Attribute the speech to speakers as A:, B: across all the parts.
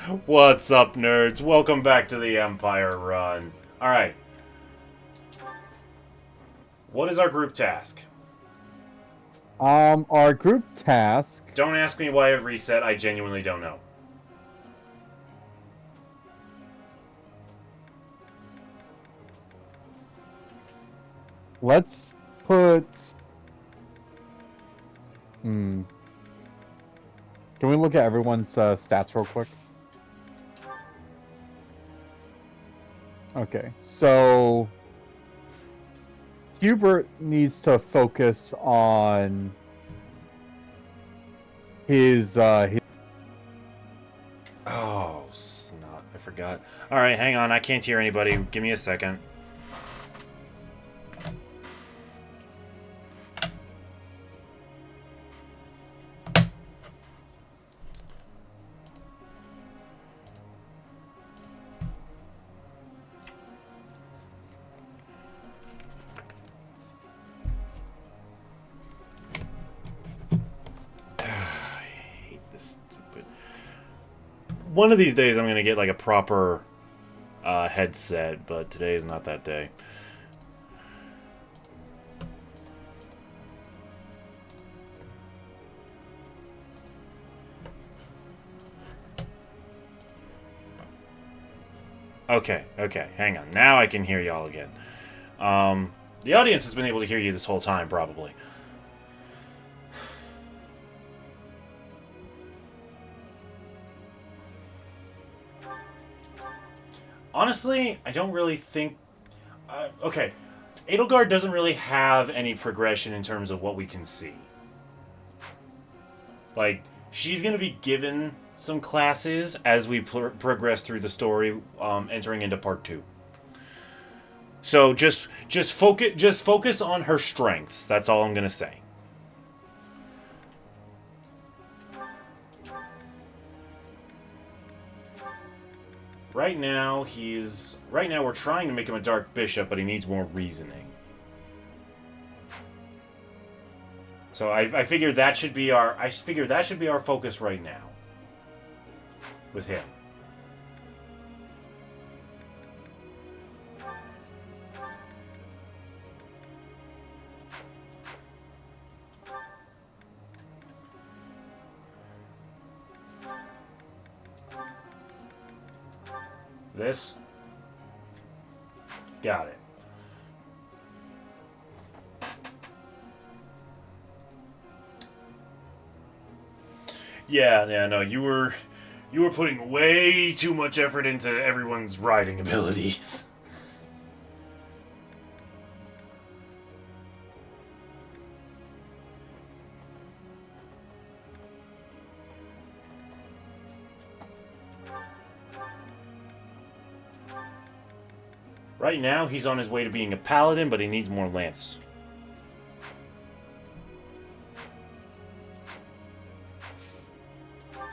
A: What's up, nerds? Welcome back to the Empire Run. Alright, what is our group task?
B: Our group task.
A: Don't ask me why it reset, I genuinely don't know.
B: Let's put. Hmm. Can we look at everyone's stats real quick? Okay, so Hubert needs to focus on his.
A: Oh, snot, I forgot. Alright, hang on, I can't hear anybody. Give me a second. I hate this stupid. One of these days I'm gonna get like a proper headset, but today is not that day. Okay, hang on. Now I can hear y'all again. The audience has been able to hear you this whole time, probably. Honestly, I don't really think. Okay, Edelgard doesn't really have any progression in terms of what we can see. Like, she's going to be given some classes as we progress through the story, entering into part two. So just focus on her strengths. That's all I'm gonna say. Right now we're trying to make him a dark bishop, but he needs more reasoning. So I figure that should be our focus right now with him. This. Got it. Yeah, no, you were putting way too much effort into everyone's riding abilities. Right now, he's on his way to being a paladin, but he needs more lance.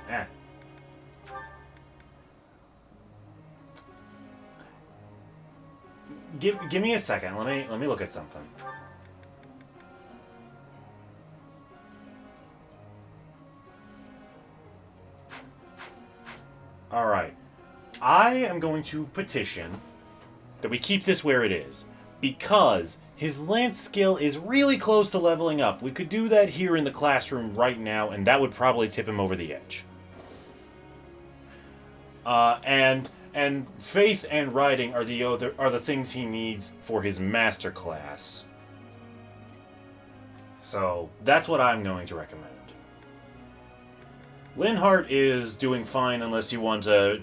A: Eh. Give me a second. Let me look at something. All right. I am going to petition that we keep this where it is because his lance skill is really close to leveling up. We could do that here in the classroom right now, and that would probably tip him over the edge. And faith and riding are the things he needs for his master class. So that's what I'm going to recommend. Linhart is doing fine unless you want to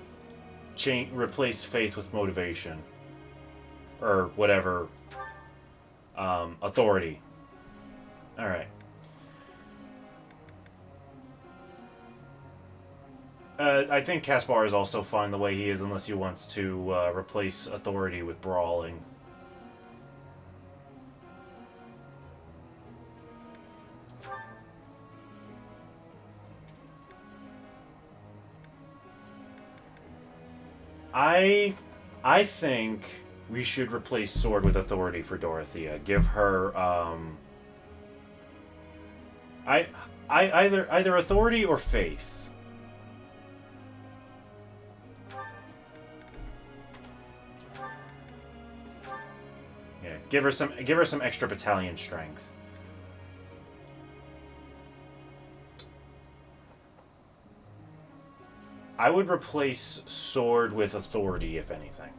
A: replace faith with motivation or whatever. Authority. All right. I think Caspar is also fine the way he is, unless he wants to replace authority with brawling. I I think we should replace sword with authority for Dorothea. Give her I either authority or faith. Give her some extra battalion strength. I would replace sword with authority, if anything.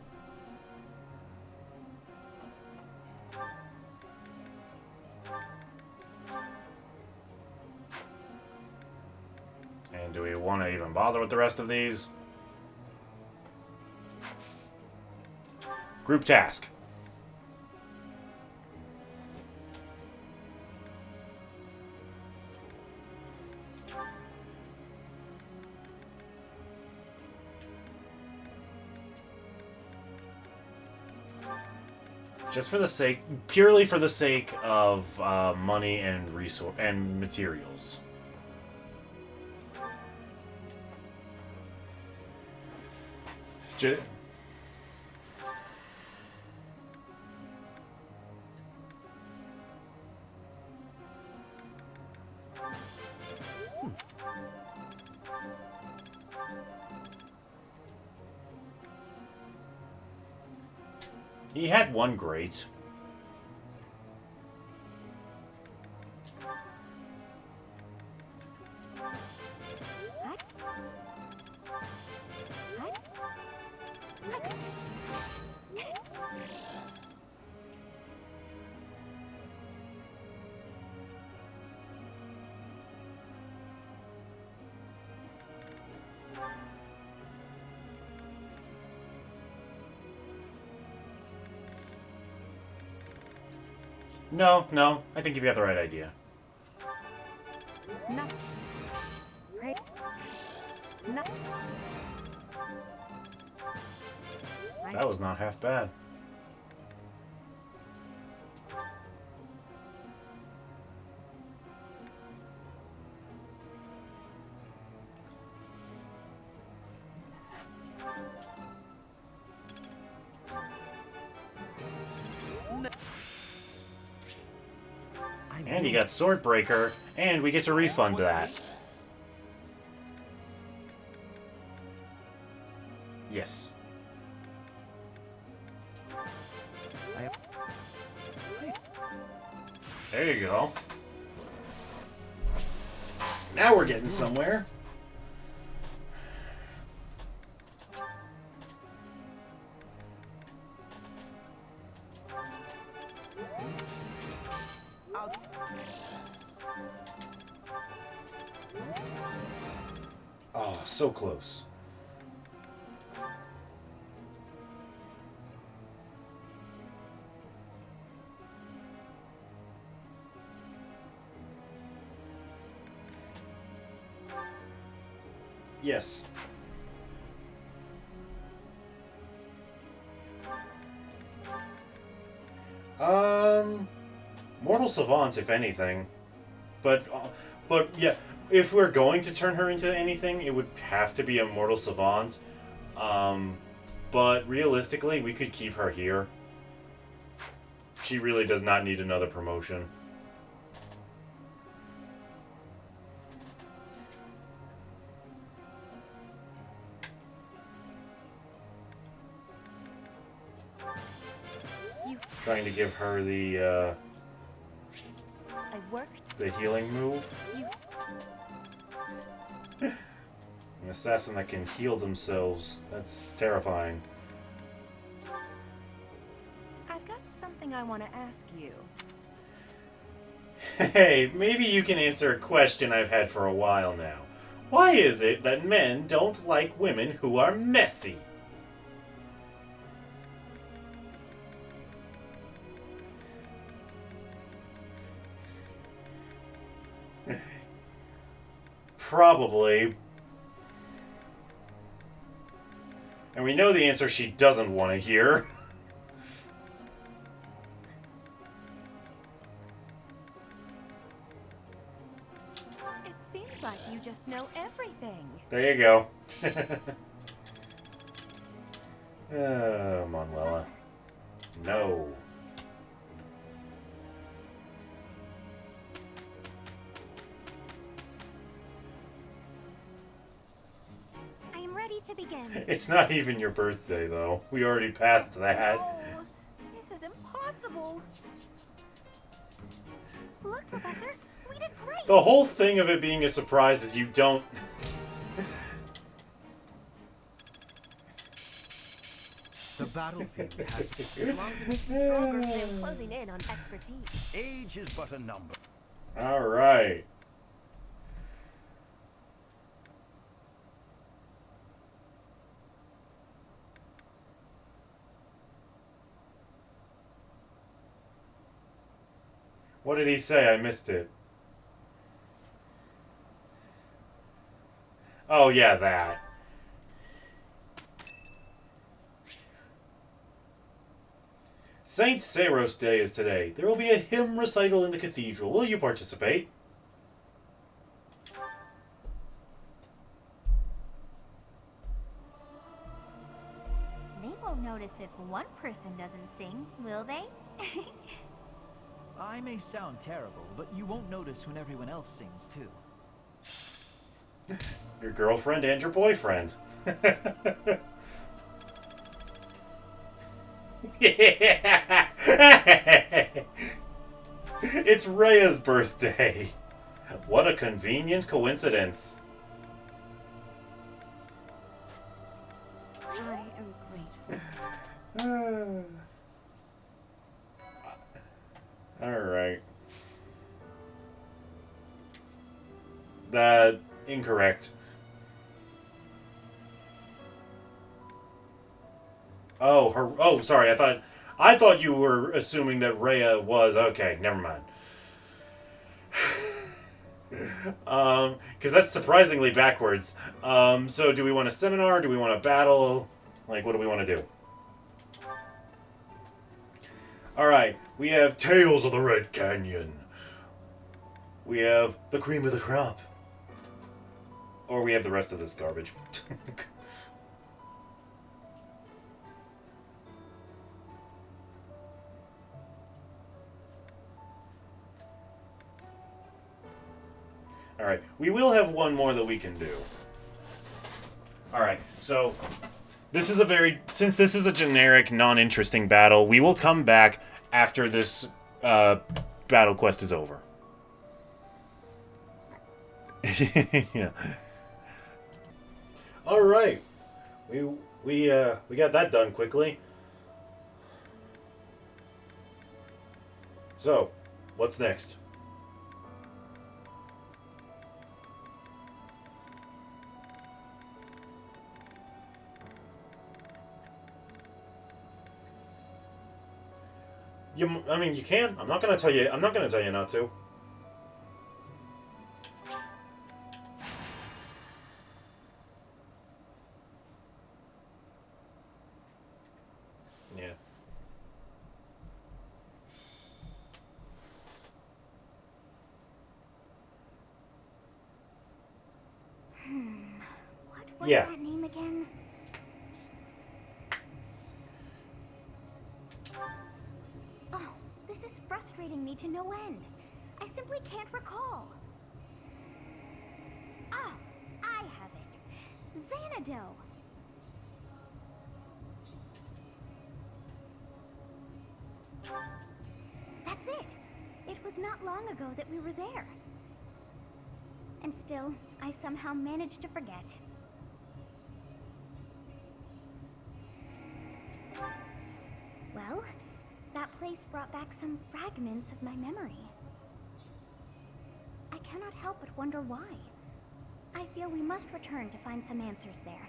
A: And do we want to even bother with the rest of these? Group task. Just for the sake, purely for the sake of money and resource and materials. He had one great. No, I think you've got the right idea.
C: No. Right. No.
A: That was not half bad. And he got Swordbreaker, and we get to refund that. Yes. There you go. Now we're getting somewhere. Oh, so close. Yes. Mortal Savants, if anything. But yeah, if we're going to turn her into anything, it would have to be a Mortal Savant. But realistically, we could keep her here. She really does not need another promotion. Trying to give her the healing move. An assassin that can heal themselves. That's terrifying.
C: I've got something I want to ask you.
A: Hey, maybe you can answer a question I've had for a while now. Why is it that men don't like women who are messy? Probably. And we know the answer she doesn't want to hear.
C: It seems like you just know everything.
A: There you go. Oh, Manuela. No.
C: I am ready to begin.
A: It's not even your birthday, though. We already passed that.
C: Oh, this This is impossible. Look, Professor, we did great.
A: The whole thing of it being a surprise is you don't...
D: The battlefield has... As long as it makes me stronger.
C: I'm closing in on expertise.
D: Age is but a number.
A: Alright. What did he say? I missed it. Oh, yeah, that. Saint Saros Day is today. There will be a hymn recital in the cathedral. Will you participate?
C: They won't notice if one person doesn't sing, will they?
E: I may sound terrible, but you won't notice when everyone else sings too.
A: Your girlfriend and your boyfriend. It's Rhea's birthday. What a convenient coincidence.
C: I am grateful.
A: Alright. That incorrect. Oh, her. Oh, sorry. I thought you were assuming that Rhea was okay. Never mind. Because that's surprisingly backwards. So do we want a seminar? Do we want a battle? Like, what do we want to do? All right. We have Tales of the Red Canyon. We have the cream of the crop. Or we have the rest of this garbage. Alright, we will have one more that we can do. Alright, so this is since this is a generic, non-interesting battle, we will come back after this battle quest is over. Yeah. Alright. We got that done quickly. So, what's next? I mean, you can. I'm not gonna tell you not to. Yeah.
C: What was
A: Yeah.
C: that name again? Oh, this is frustrating me to no end. I simply can't recall. Ah, I have it. Xanadu. That's it. It was not long ago that we were there. And still, I somehow managed to forget. Well, that place brought back some fragments of my memory. I cannot help but wonder why. I feel we must return to find some answers there.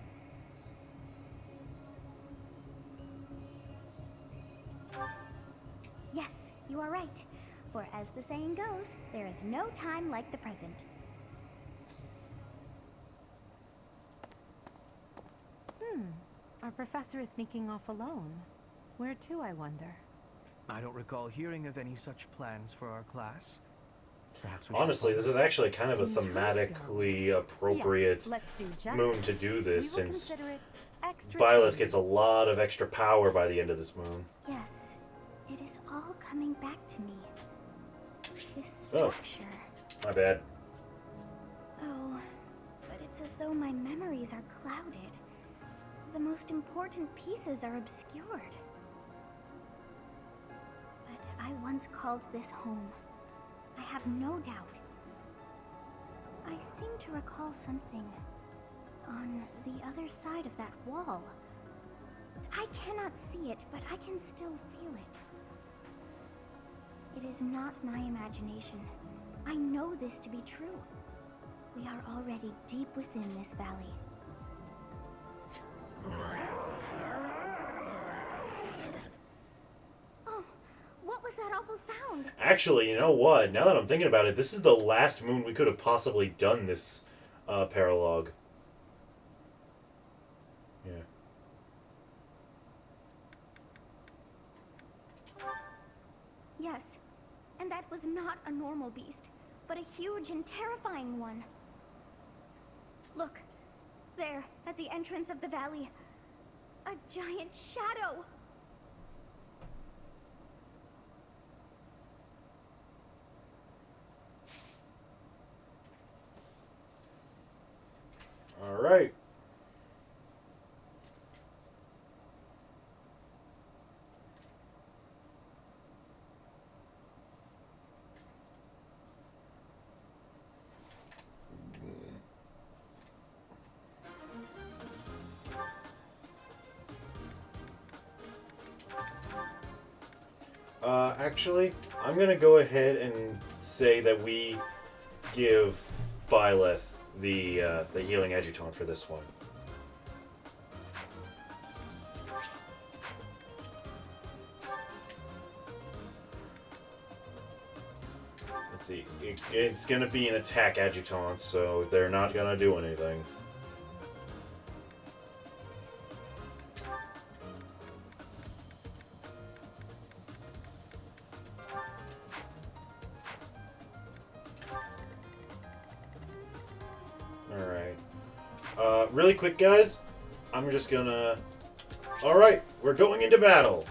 C: Yes, you are right. For as the saying goes, there is no time like the present.
F: Our professor is sneaking off alone. Where to, I wonder?
D: I don't recall hearing of any such plans for our class. Perhaps we should
A: Honestly,
D: follow
A: this is actually kind of a thematically appropriate
F: Yes, let's do just
A: moon to do
F: we
A: this,
F: will
A: since
F: consider it extra
A: Byleth
F: training.
A: gets a lot of extra power by the end of this moon.
C: Yes, it is all coming back to me. This
A: Oh.
C: structure.
A: My bad.
C: Oh, but it's as though my memories are clouded. The most important pieces are obscured. I once called this home. I have no doubt. I seem to recall something on the other side of that wall. I cannot see it, but I can still feel it. It is not my imagination. I know this to be true. We are already deep within this valley. Oh, what was that awful sound?
A: Actually, you know what? Now that I'm thinking about it, this is the last moon we could have possibly done this paralogue. Yeah.
C: Yes, and that was not a normal beast, but a huge and terrifying one. Look, there, at the entrance of the valley, a giant shadow.
A: All right. Actually, I'm gonna go ahead and say that we give Byleth the healing edutone for this one. Let's see. It's gonna be an attack adjutant, so they're not gonna do anything. Really quick, guys, I'm just gonna... Alright, we're going into battle.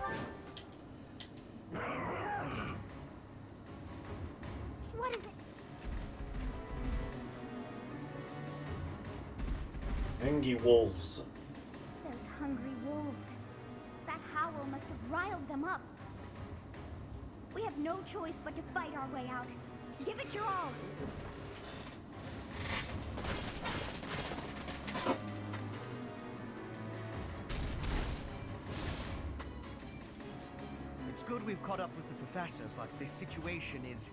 C: What is it?
A: Angry wolves.
C: Those hungry wolves. That howl must have riled them up. We have no choice but to fight our way out. Give it your all.
D: It's good we've caught up with the professor, but this situation is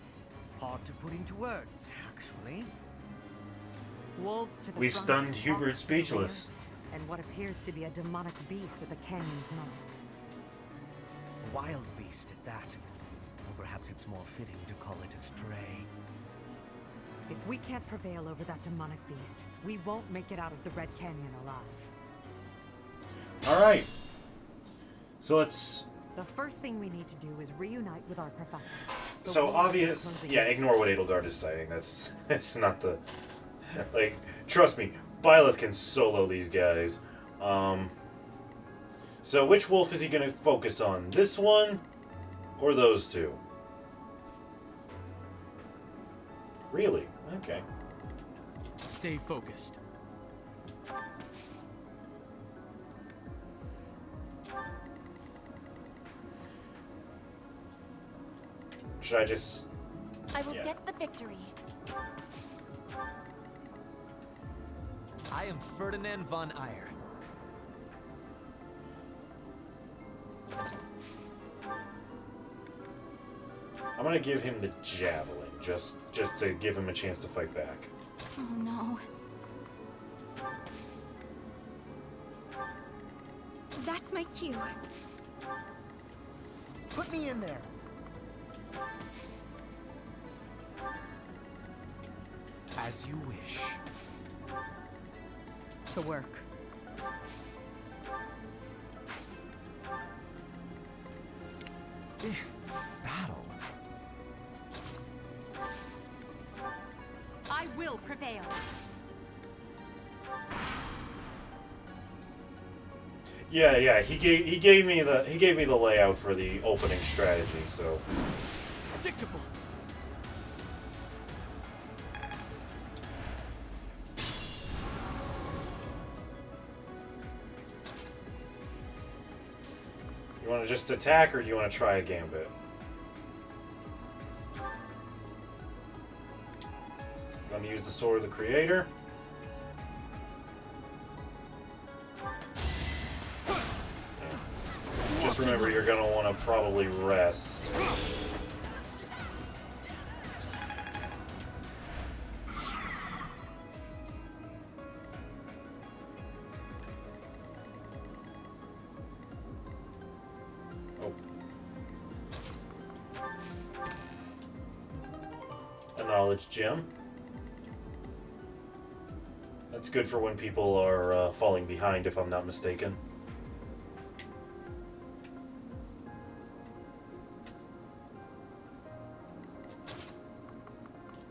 D: hard to put into words, actually.
F: Wolves to the
A: We've
F: front,
A: stunned Hubert
F: hawks to the rear,
A: speechless.
F: and what appears to be a demonic beast at the canyon's mouth.
D: A wild beast at that. Or perhaps it's more fitting to call it a stray.
F: If we can't prevail over that demonic beast, we won't make it out of the Red Canyon alive.
A: Alright. So let's...
F: The first thing we need to do is reunite with our professor. The
A: So
F: wolves are
A: obvious...
F: closing
A: Yeah,
F: in.
A: ignore what Edelgard is saying. That's not the... Like, trust me, Byleth can solo these guys. So which wolf is he going to focus on? This one? Or those two? Really? Okay.
E: Stay focused.
A: Should I just...
G: I will
A: Yeah.
G: get the victory.
E: I am Ferdinand von Eyre.
A: I'm going to give him the javelin, just to give him a chance to fight back.
G: Oh no. That's my cue.
D: Put me in there. As you wish.
F: To work.
E: Battle.
F: I will prevail.
A: Yeah, he gave me the layout for the opening strategy, so...
E: Predictable.
A: You want to just attack, or do you want to try a gambit? gonna use the Sword of the Creator. Just remember, you're gonna want to probably rest. Oh. A knowledge gem. That's good for when people are falling behind, if I'm not mistaken.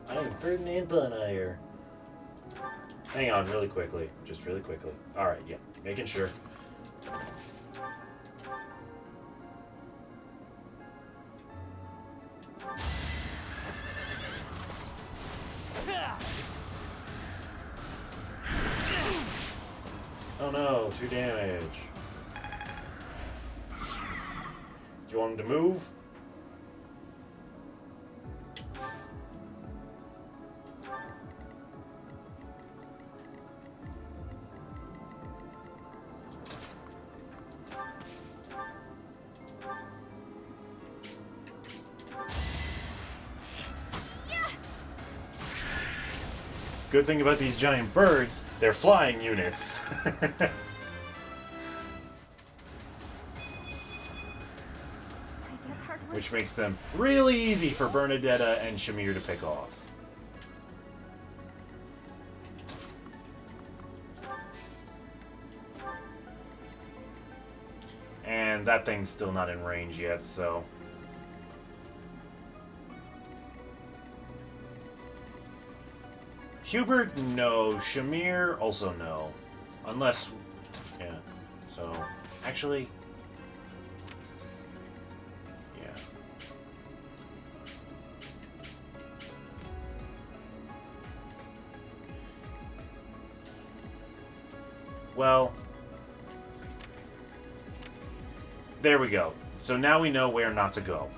A: I'm Ferdinand Bunhire. Hang on, really quickly. Just really quickly. Alright, yeah. Making sure. Oh no, 2 damage. Do you want him to move? Good thing about these giant birds, they're flying units.
C: I guess hard work.
A: Which makes them really easy for Bernadetta and Shamir to pick off. And that thing's still not in range yet, so... Hubert, no. Shamir, also no. Unless... yeah. So, actually... yeah. Well... there we go. So now we know where not to go.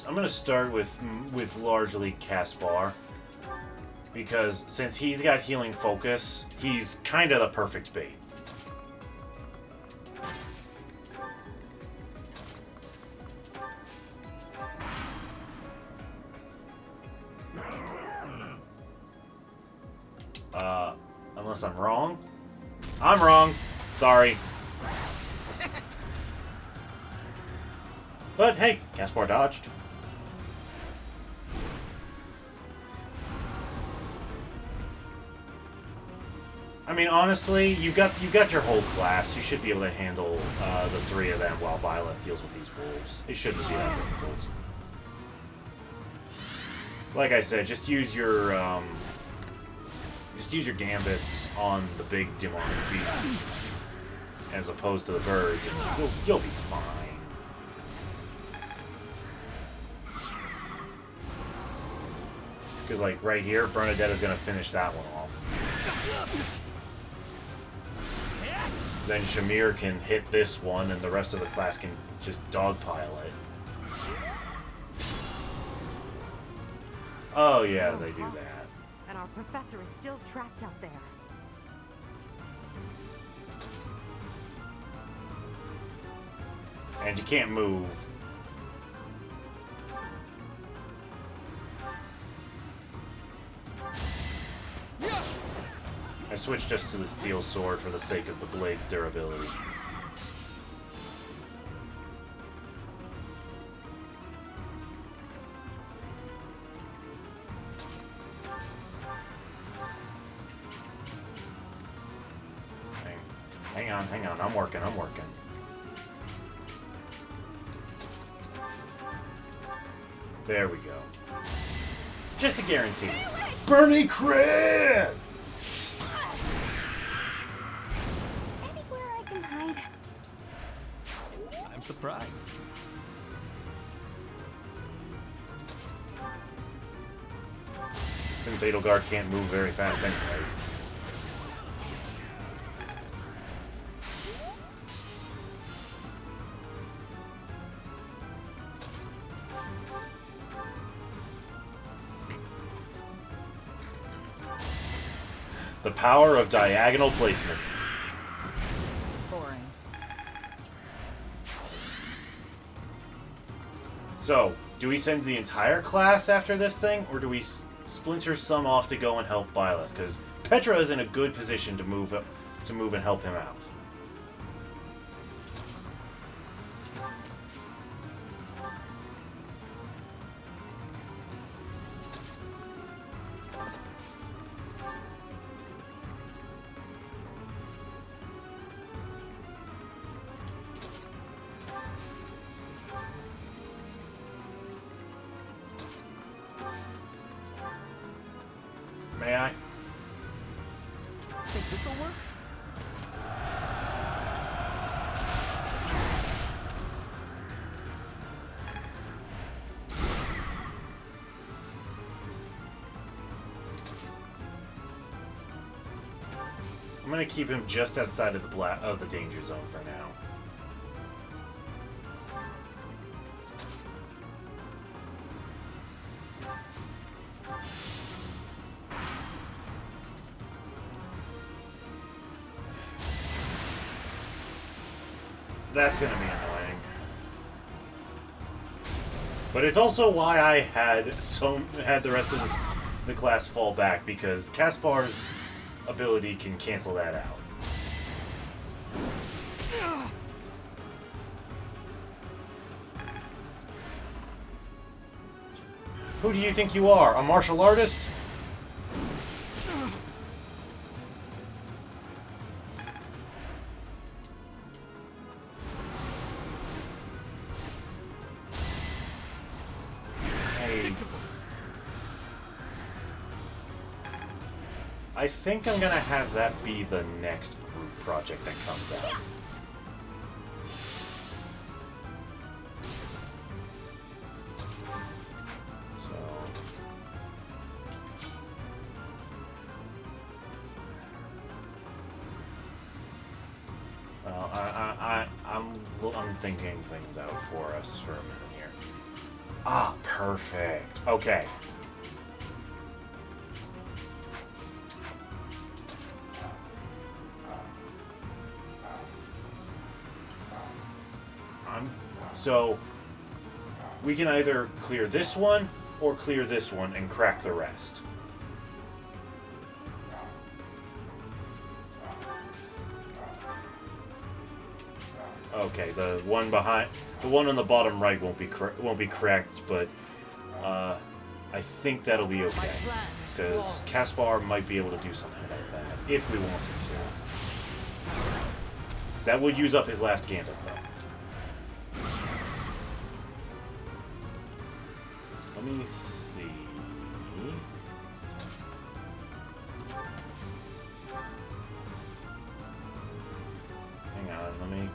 A: I'm gonna start with largely Caspar, because since he's got healing focus, he's kind of the perfect bait. Unless I'm wrong. I'm wrong. Sorry. But hey, Caspar dodged. I mean, honestly, you've got your whole class. You should be able to handle the 3 of them while Byleth deals with these wolves. It shouldn't be that difficult. Like I said, just use your gambits on the big demonic beast as opposed to the birds, and you'll be fine. Because, like, right here, Bernadetta's gonna finish that one off. Then Shamir can hit this one, and the rest of the class can just dogpile it. Oh, yeah, they do that.
F: And our professor is still trapped out there.
A: And you can't move. I switched just to the steel sword for the sake of the blade's durability. Hang on, I'm working. There we go. Just a guarantee. Bernie crit!
C: Anywhere I can hide.
E: I'm surprised.
A: Since Edelgard can't move very fast anyways. The power of diagonal placement.
F: Boring.
A: So, do we send the entire class after this thing, or do we splinter some off to go and help Byleth? Because Petra is in a good position to move and help him out. May I?
E: Think this'll work?
A: I'm gonna keep him just outside of the danger zone for now. That's gonna be annoying. But it's also why I had the rest of the class fall back, because Caspar's ability can cancel that out. Who do you think you are? A martial artist? I think I'm gonna have that be the next group project that comes out. So, well, I'm thinking things out for us for a minute here. Ah, perfect. Okay. So, we can either clear this one, or clear this one and crack the rest. Okay, the one on the bottom right won't be cracked, but I think that'll be okay, because Caspar might be able to do something like that if we want him to. That would use up his last gambit, though. Let me see. Hang on, let me.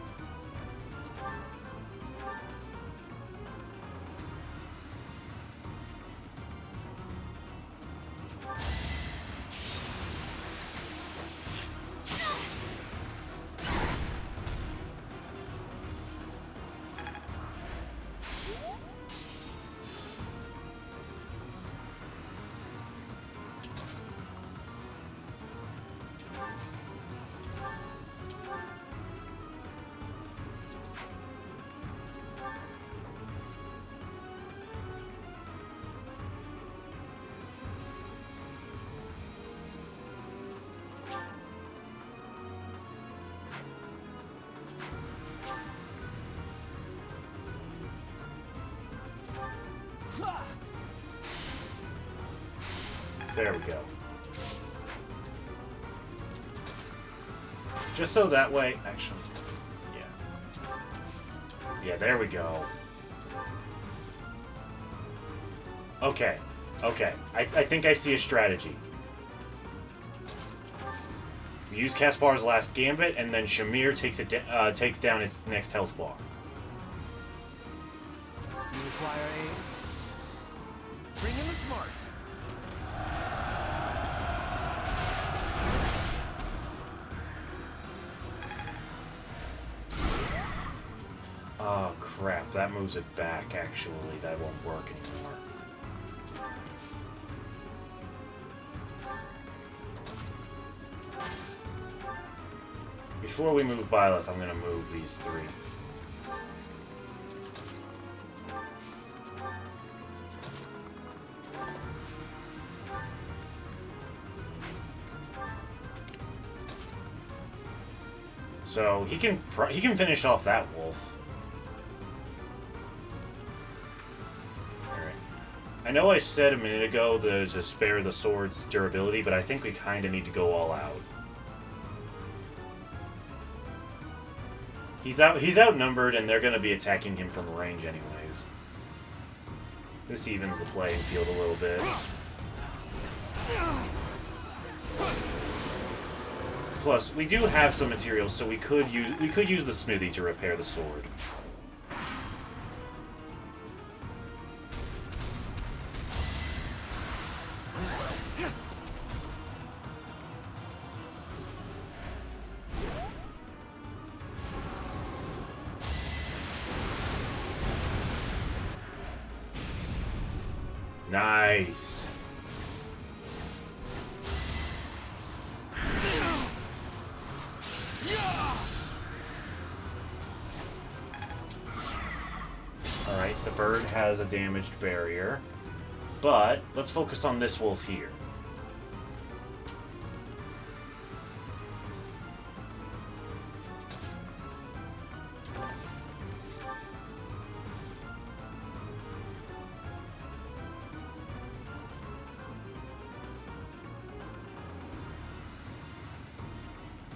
A: There we go. Just so that way, actually, yeah. Yeah, there we go. Okay, okay. I think I see a strategy. We use Caspar's last gambit, and then Shamir takes down its next health bar.
D: You require aid? Bring in the smarts.
A: Oh crap, that moves it back actually. That won't work anymore. before we move Byleth, I'm gonna move these three. So he can finish off that wolf. Alright. I know I said a minute ago to spare the sword's durability, but I think we kind of need to go all out. He's outnumbered, and they're going to be attacking him from range anyways. This evens the playing field a little bit. Plus, we do have some materials, so we could use the smithy to repair the sword. Nice. Alright, the bird has a damaged barrier. But let's focus on this wolf here.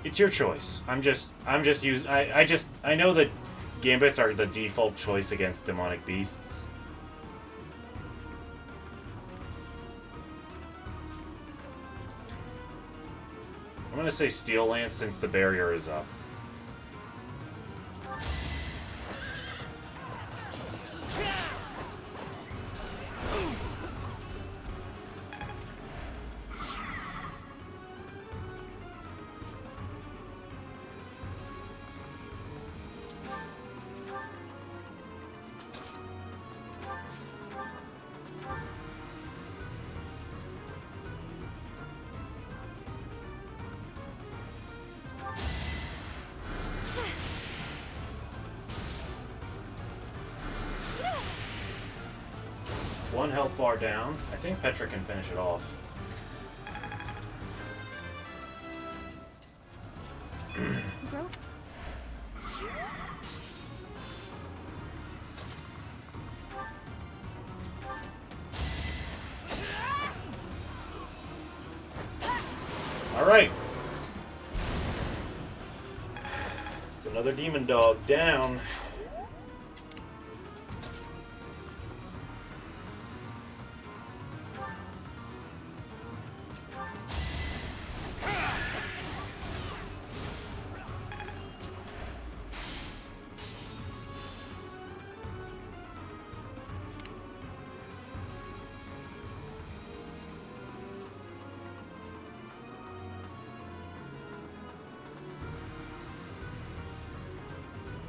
A: It's your choice. I know that gambits are the default choice against demonic beasts. I'm gonna say Steel Lance since the barrier is up. One health bar down. I think Petra can finish it off.
C: Rope?
A: Alright. It's another demon dog down.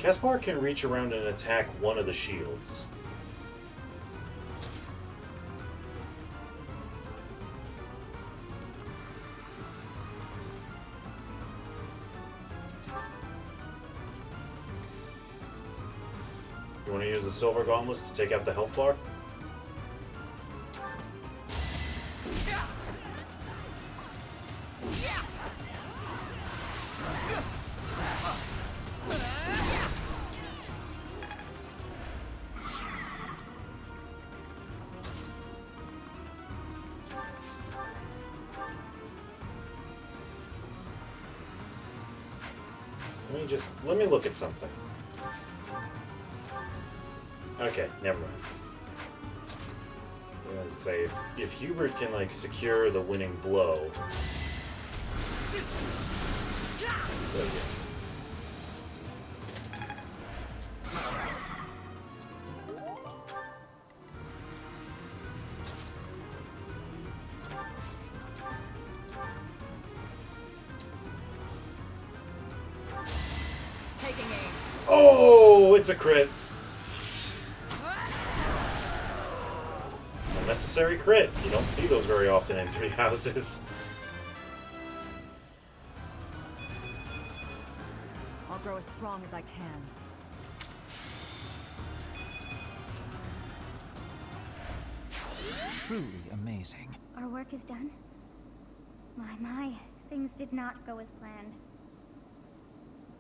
A: Caspar can reach around and attack one of the shields. You want to use the silver gauntlets to take out the health bar? Let me look at something. Okay, never mind. I was gonna say, if Hubert can, like, secure the winning blow... There we go. Oh, it's a crit. Unnecessary crit. You don't see those very often in Three Houses.
F: grow as strong as I can.
E: Truly amazing.
C: Our work is done. My, things did not go as planned.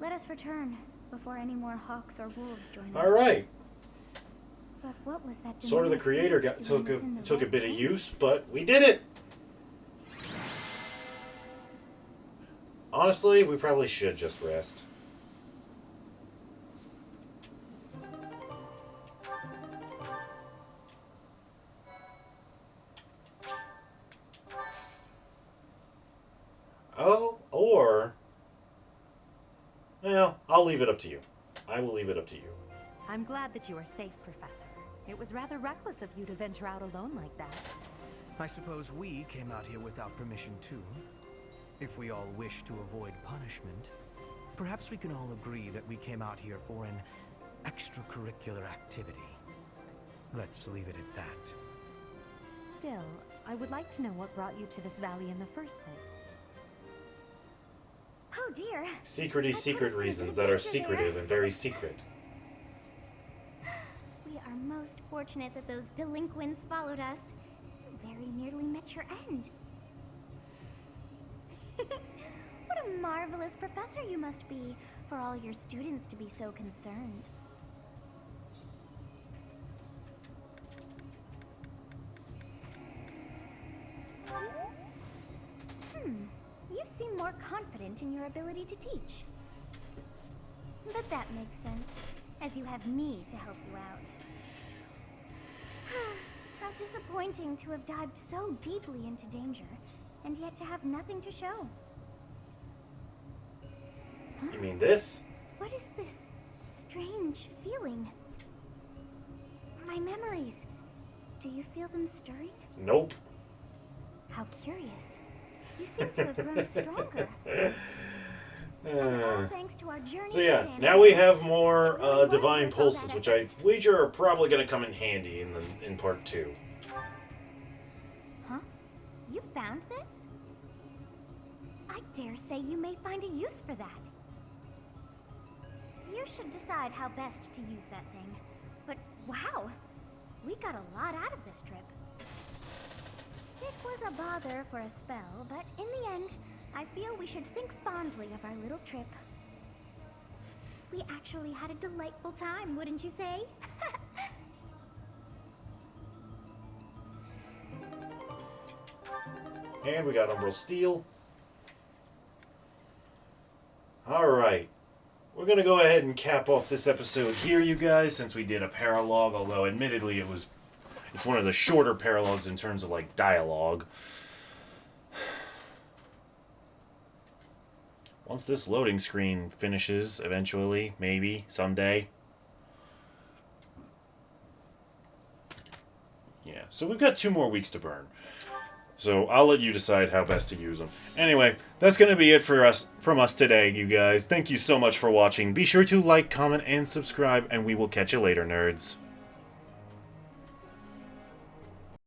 C: Let us return before any more hawks or wolves join us.
A: All right.
C: But what was that?
A: Sort of the
C: demonic
A: creator
C: beast
A: took
C: doing within the
A: a
C: Red
A: bit of
C: Cave?
A: use, but we did it. Honestly, we probably should just rest. Oh, or... Well, I'll leave it up to you. I will leave it up to you.
H: I'm glad that you are safe, Professor. It was rather reckless of you to venture out alone like that.
D: I suppose we came out here without permission too. If we all wish to avoid punishment, perhaps we can all agree that we came out here for an extracurricular activity. Let's leave it at that.
H: Still, I would like to know what brought you to this valley in the first place.
C: Oh dear.
A: Secrety
C: I put
A: secret
C: us in a
A: reasons
C: bit
A: that are
C: of danger
A: secretive
C: there.
A: and very secret.
C: We are most fortunate that those delinquents followed us. You very nearly met your end. What a marvelous professor you must be for all your students to be so concerned. You seem more confident in your ability to teach. But that makes sense, as you have me to help you out. How disappointing to have dived so deeply into danger, and yet to have nothing to show.
A: You mean this?
C: What is this strange feeling? My memories. Do you feel them stirring?
A: Nope.
C: How curious. You seem to have grown stronger. All thanks to our journey
A: So
C: to
A: yeah,
C: Xanadu.
A: now we have more
C: It really was
A: divine
C: worth all
A: pulses,
C: that
A: which I
C: effort.
A: wager are probably going to come in handy in part 2.
C: Huh? You found this? I dare say you may find a use for that. You should decide how best to use that thing. But wow, we got a lot out of this trip. It was a bother for a spell, but in the end, I feel we should think fondly of our little trip. We actually had a delightful time, wouldn't you say?
A: And we got Umbral Steel. Alright. We're going to go ahead and cap off this episode here, you guys, since we did a paralogue, although admittedly it's one of the shorter paralogues in terms of, like, dialogue. Once this loading screen finishes, eventually, maybe, someday. Yeah, so we've got 2 more weeks to burn. So I'll let you decide how best to use them. Anyway, that's going to be it from us today, you guys. Thank you so much for watching. Be sure to like, comment, and subscribe, and we will catch you later, nerds.